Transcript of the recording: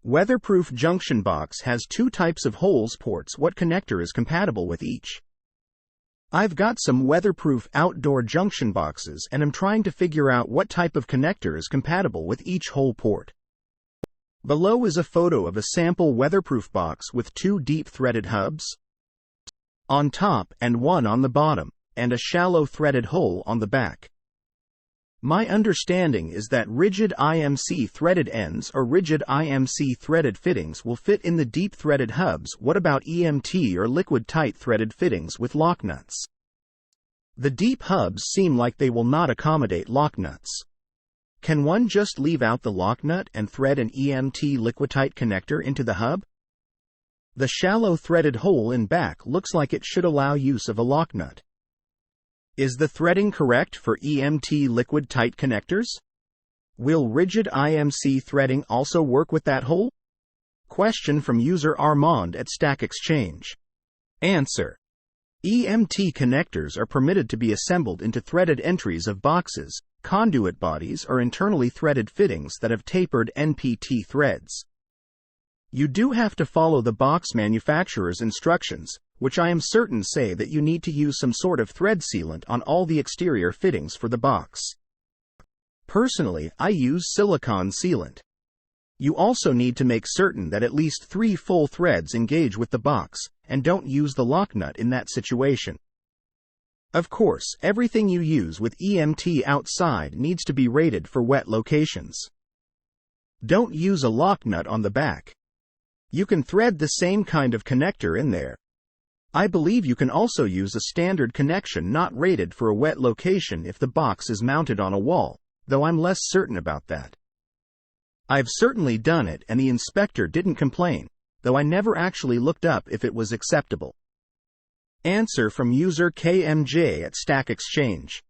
Weatherproof junction box has two types of holes ports. What connector is compatible with each? I've got some weatherproof outdoor junction boxes and I'm trying to figure out what type of connector is compatible with each hole port. Below is a photo of a sample weatherproof box with two deep threaded hubs on top and one on the bottom, and a shallow threaded hole on the back. My understanding is that rigid IMC threaded ends or rigid IMC threaded fittings will fit in the deep threaded hubs. What about EMT or liquid tight threaded fittings with lock nuts? The deep hubs seem like they will not accommodate lock nuts. Can one just leave out the lock nut and thread an EMT liquid tight connector into the hub? The shallow threaded hole in back looks like it should allow use of a lock nut. Is the threading correct for EMT liquid tight connectors? Will rigid IMC threading also work with that hole? Question from user Armand at Stack Exchange. Answer: EMT connectors are permitted to be assembled into threaded entries of boxes, conduit bodies, or internally threaded fittings that have tapered NPT threads. You do have to follow the box manufacturer's instructions, which I am certain say that you need to use some sort of thread sealant on all the exterior fittings for the box. Personally, I use silicone sealant. You also need to make certain that at least 3 full threads engage with the box, and don't use the lock nut in that situation. Of course, everything you use with EMT outside needs to be rated for wet locations. Don't use a lock nut on the back. You can thread the same kind of connector in there. I believe you can also use a standard connection not rated for a wet location if the box is mounted on a wall, though I'm less certain about that. I've certainly done it and the inspector didn't complain, though I never actually looked up if it was acceptable. Answer from user KMJ at Stack Exchange.